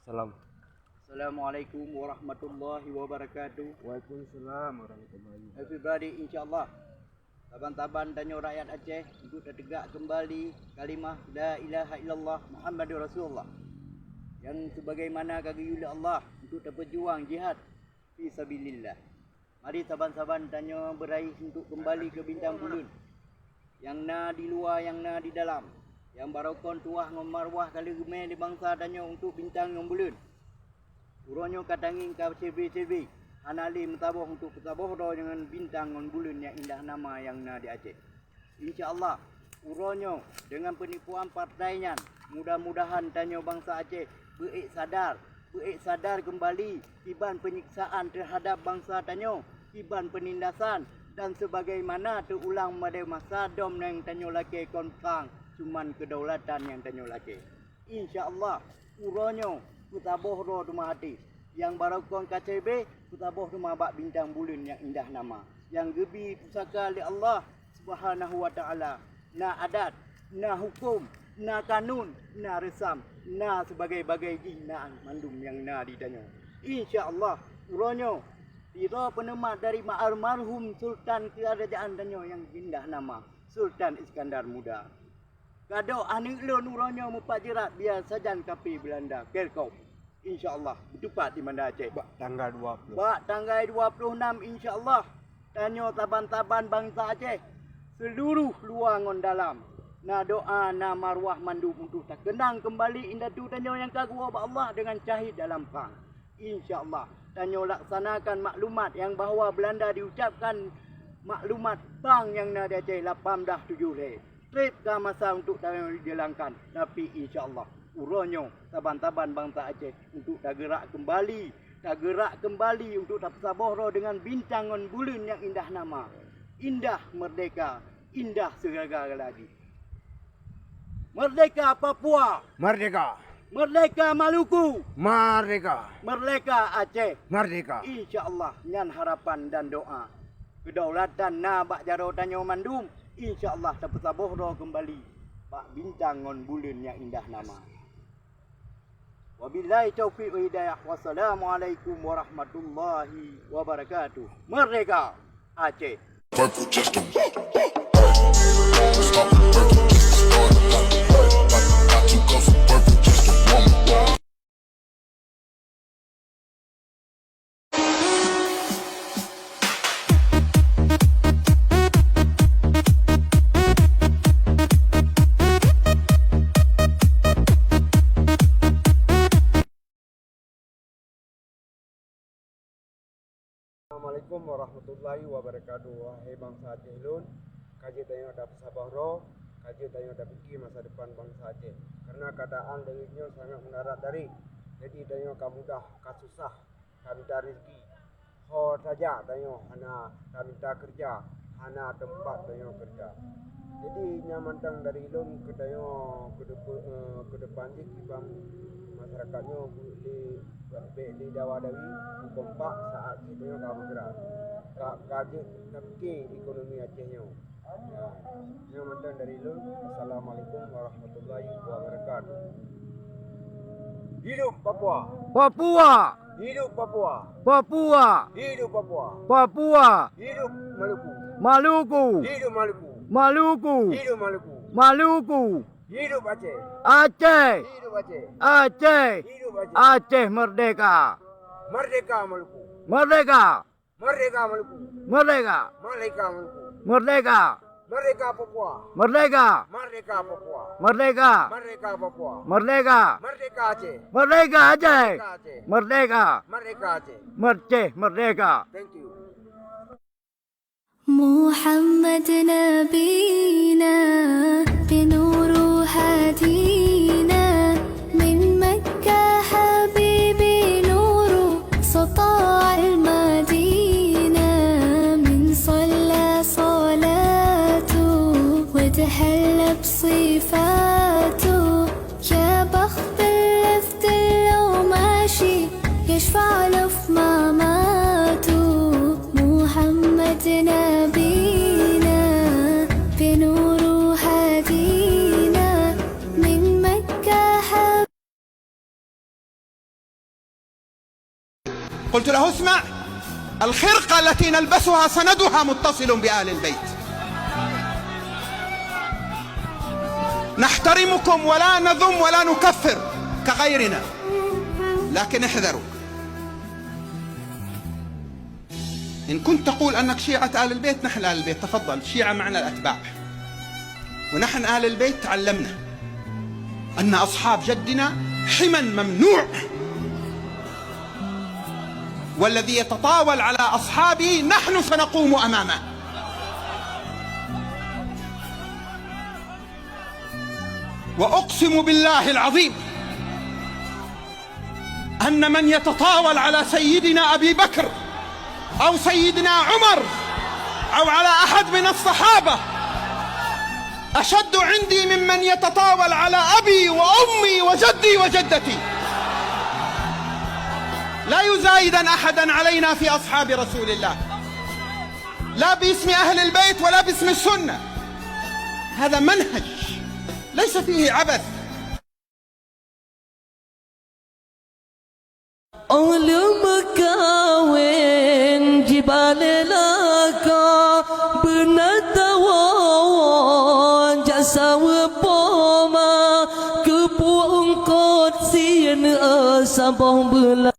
Salam. Assalamualaikum warahmatullahi wabarakatuh. Waalaikumsalam warahmatullahi wabarakatuh. Everybody, insyaAllah taban-taban tanya rakyat Aceh untuk tertegak kembali kalimah La ilaha illallah Muhammadur Rasulullah, yang sebagaimana kagak oleh Allah untuk terperjuang jihad fi sabilillah. Mari taban-taban tanya beraih untuk kembali ke Bintang Bulun, yang na di luar, yang na di dalam, yang barokon tuah memarwah kali gemeh di bangsa tanya untuk Bintang yang Bulun. Uronyo katanging ka CB Hanali mentaboh untuk petaboh do dengan Bintang ngon Bulun yang indah nama yang na di Aceh. InsyaAllah uronyo dengan penipuan partainya, mudah-mudahan tanyo bangsa Aceh beik sadar kembali iban penyiksaan terhadap bangsa tanyo, iban penindasan dan sebagaimana terulang pada masa dom yang tanyo laki konfang cuman kedaulatan yang tanyo laki. InsyaAllah uronyo petaboh do rumah hati yang barokon KCB petaboh rumah bak Bintang Bulun yang indah nama, yang gebi pusaka oleh Allah Subhanahu wa taala, na adat, na hukum, na kanun, na resam, na sebagai-bagai jinaan mandum yang na di danyo. InsyaAllah uronyo tira penemat dari almarhum Sultan Kerajaan danyo yang indah nama Sultan Iskandar Muda. Kado anik lon uronyo mupajirat biar sajan kapi Belanda Kerkop. InsyaAllah bertupat di Banda Aceh. Bak tanggal 20. Bak tanggal 26 insyaAllah tanyo taban-taban bangsa Aceh seluruh luar ngon dalam. Na doa na marwah mandu untuk tak kenang kembali indah tu tanyo yang kagua ba Allah dengan syahid dalam perang. InsyaAllah tanyo laksanakan maklumat yang bahawa Belanda diucapkan maklumat perang yang na di Aceh 18 le. Trip ke masa untuk tanyo dijelangkan. Tapi insyaAllah uronyo taban-taban bangsa Aceh untuk tak gerak kembali untuk tak saboh dengan Bintang ngon Bulun yang indah nama, indah merdeka, indah segala lagi. Merdeka Papua, Merdeka. merdeka Maluku, Merdeka. merdeka Aceh. Merdeka. InsyaAllah nyan harapan dan doa kedaulatan na bak jaro tanyo mandum, InsyaAllah tak saboh kembali bak Bintang ngon Bulun yang indah nama. Wabillahi taufiq wa hidayah. Wassalamualaikum warahmatullahi wabarakatuh. Merdeka Aceh. Purple just don't stop the purple just start I took off the purple just don't want. Assalamualaikum warahmatullahi wabarakatuh. Wahai bangsa Aceh Lun, kaji tayo dapat sabar roh, kaji tayo dapat fikir masa depan bangsa Aceh. Karena keadaan darinya sangat mendarat dari. Jadi tayo kamudah, kasusah, kaminta rezeki. Ho saja tayo hana kaminta kerja, hana tempat tayo kerja. Jadi nyamantang dari Lun ke tayo ke depan di kibang masyarakatnya di Dawadawi kompak saat itu yang kamu gerak kaji tapi ekonomi Acehnya yang mantan dari Lun. Assalamualaikum warahmatullahi wabarakatuh. Hidup Papua, Papua, hidup Papua, Papua, hidup Papua, Papua, hidup Maluku, Maluku, hidup Maluku, Maluku, hidup Maluku, Maluku, hidup Aceh, Aceh, hidup Aceh, Aceh, hidup Aceh, Aceh merdeka, merdeka Maluku, merdeka, merdeka Maluku, merdeka, merdeka Maluku, merdeka, merdeka Papua, merdeka, merdeka Papua, merdeka, merdeka Papua, merdeka, merdeka Aceh, merdeka Aceh, merdeka Aceh, merdeka, merdeka Aceh. merdeka. Thank you. محمد نبينا بنور هدينا من مكة حبيبي نور سطاع المدينة من صلى صلاته وتحلى بصفاته يا بخت اللفت لو ماشي يشفع له في مماته محمد نبينا بنور هدينا من قلت له اسمع، الخرقة التي نلبسها سندها متصل بآل البيت، نحترمكم ولا نذم ولا نكفر كغيرنا، لكن احذروا، إن كنت تقول أنك شيعة آل البيت، نحن آل البيت، تفضل، شيعة معنا الأتباع، ونحن آل البيت تعلمنا أن أصحاب جدنا حما ممنوع، والذي يتطاول على أصحابه نحن سنقوم أمامه. وأقسم بالله العظيم أن من يتطاول على سيدنا أبي بكر أو سيدنا عمر أو على أحد من الصحابة أشد عندي ممن يتطاول على أبي وأمي وجدي وجدتي. لا يزايدن أحدا علينا في أصحاب رسول الله، لا باسم أهل البيت ولا باسم السنة، هذا منهج ليس فيه عبث. Mekawin jibal laka benatawan jasa poma kepuang kot sien sabah bela